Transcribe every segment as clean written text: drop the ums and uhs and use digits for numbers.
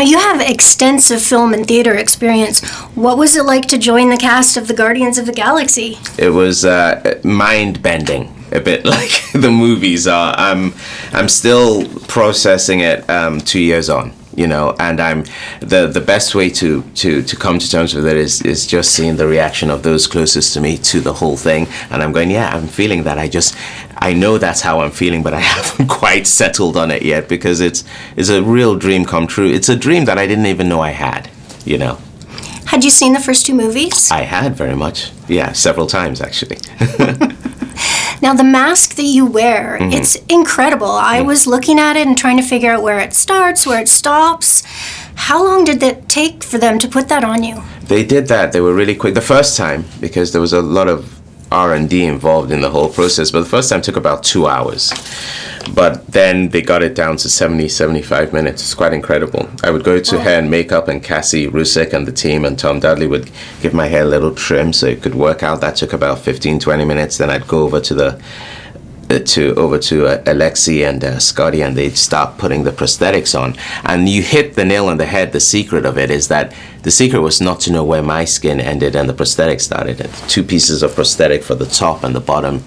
Now, you have extensive film and theater experience. What was it like to join the cast of the Guardians of the Galaxy? It was mind-bending, a bit like the movies are. I'm still processing it 2 years on, you know, and I'm the best way to come to terms with it is just seeing the reaction of those closest to me to the whole thing, and I'm going, yeah, I'm feeling that. I know that's how I'm feeling, but I haven't quite settled on it yet, because it's a real dream come true. It's a dream that I didn't even know I had, you know. Had you seen the first two movies? I had, very much. Yeah, several times, actually. Now, the mask that you wear, it's incredible. I was looking at it and trying to figure out where it starts, where it stops. How long did it take for them to put that on you? They did that. They were really quick. The first time, because there was a lot of R&D involved in the whole process, but the first time took about 2 hours. But then they got it down to 75 minutes. It's quite incredible. I would go to hair and makeup, and Cassie Rusick and the team and Tom Dudley would give my hair a little trim so it could work out. That took about 15-20 minutes. Then I'd go over to Alexi and Scotty, and they'd start putting the prosthetics on. And you hit the nail on the head. The secret of it is that the secret was not to know where my skin ended and the prosthetic started. Two pieces of prosthetic for the top and the bottom.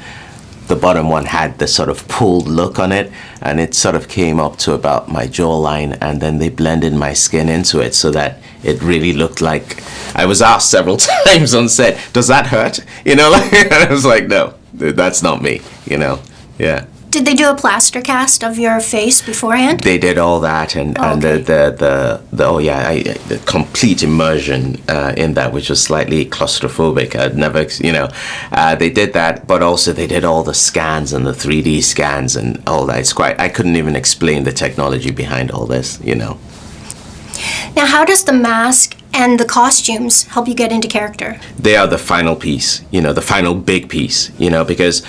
The bottom one had the sort of pulled look on it, and it sort of came up to about my jawline, and then they blended my skin into it so that it really looked like, I was asked several times on set, does that hurt? You know, like, I was like, no, that's not me, you know, yeah. Did they do a plaster cast of your face beforehand? They did all that, and the complete immersion in that, which was slightly claustrophobic. I'd never, you know, they did that, but also they did all the scans and the 3D scans and all that. It's quite, I couldn't even explain the technology behind all this, you know. Now, how does the mask and the costumes help you get into character? They are the final piece, you know, the final big piece, you know, because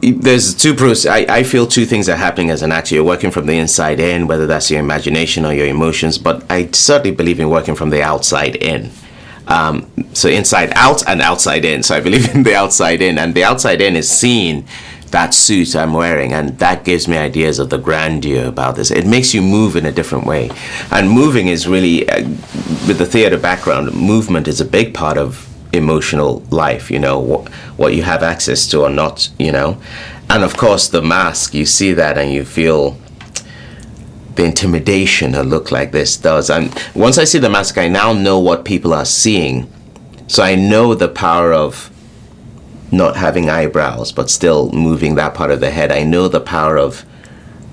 there's two pros. I feel two things are happening as an actor. You're working from the inside in, whether that's your imagination or your emotions, but I certainly believe in working from the outside in. So inside out and outside in. So I believe in the outside in, and the outside in is seeing that suit I'm wearing, and that gives me ideas of the grandeur about this. It makes you move in a different way, and moving is really, with the theater background, movement is a big part of emotional life, you know, what you have access to or not, you know. And of course the mask, you see that and you feel the intimidation a look like this does. And once I see the mask, I now know what people are seeing, so I know the power of not having eyebrows but still moving that part of the head. I know the power of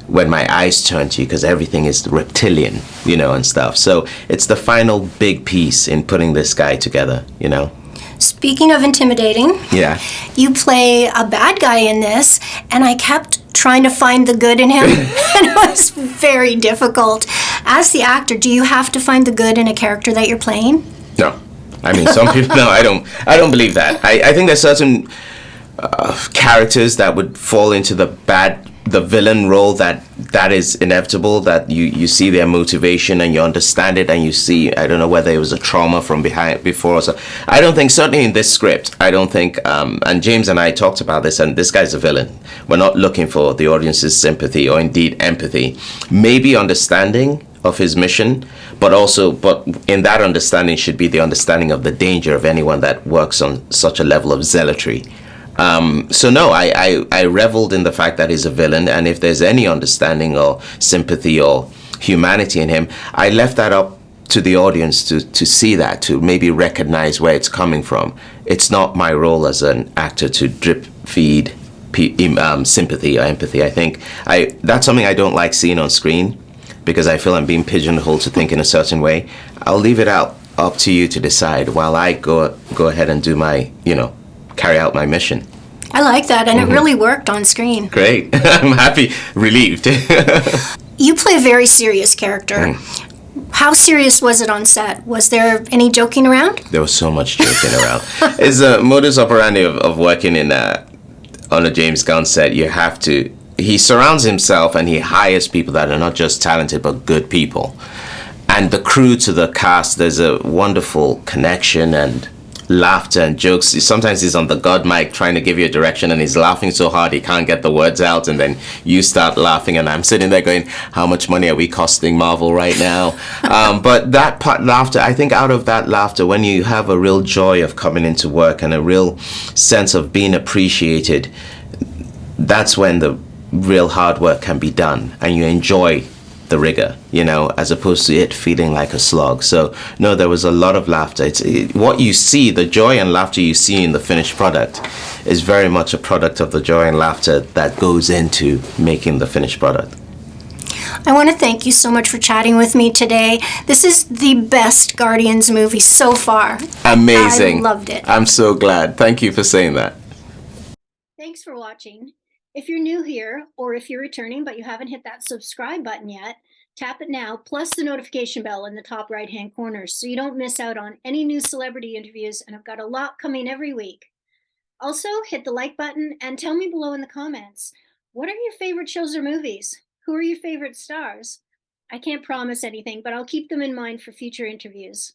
when my eyes turn to you, because everything is reptilian, you know, and stuff. So it's the final big piece in putting this guy together, you know. Speaking of intimidating, yeah, you play a bad guy in this, and I kept trying to find the good in him, and it was very difficult. As the actor, do you have to find the good in a character that you're playing? No. I mean, some people, no, I don't believe that. I think there's certain characters that would fall into the villain role that is inevitable, that you see their motivation and you understand it, and you see, I don't know whether it was a trauma from before or so. I don't think, certainly in this script, I don't think, and James and I talked about this, and this guy's a villain. We're not looking for the audience's sympathy or indeed empathy. Maybe understanding of his mission, but in that understanding should be the understanding of the danger of anyone that works on such a level of zealotry. So no, I reveled in the fact that he's a villain, and if there's any understanding or sympathy or humanity in him, I left that up to the audience to see that, to maybe recognize where it's coming from. It's not my role as an actor to drip feed sympathy or empathy. I think that's something I don't like seeing on screen, because I feel I'm being pigeonholed to think in a certain way. I'll leave it up to you to decide while I go ahead and do my, carry out my mission. I like that, and it really worked on screen. Great. I'm happy, relieved. You play a very serious character. How serious was it on set? Was there any joking around? There was so much joking around. It's a modus operandi of working on a James Gunn set. He surrounds himself and he hires people that are not just talented but good people. And the crew to the cast, there's a wonderful connection, and laughter and jokes. Sometimes he's on the god mic trying to give you a direction and he's laughing so hard he can't get the words out, and then you start laughing and I'm sitting there going, how much money are we costing Marvel right now? But that part, laughter, I think out of that laughter, when you have a real joy of coming into work and a real sense of being appreciated, that's when the real hard work can be done and you enjoy the rigor, as opposed to it feeling like a slog. So no, there was a lot of laughter. What you see, the joy and laughter you see in the finished product is very much a product of the joy and laughter that goes into making the finished product. I want to thank you so much for chatting with me today. This is the best Guardians movie so far. Amazing. I loved it. I'm so glad. Thank you for saying that. Thanks for watching. If you're new here, or if you're returning but you haven't hit that subscribe button yet, tap it now, plus the notification bell in the top right-hand corner so you don't miss out on any new celebrity interviews, and I've got a lot coming every week. Also, hit the like button and tell me below in the comments, what are your favorite shows or movies? Who are your favorite stars? I can't promise anything, but I'll keep them in mind for future interviews.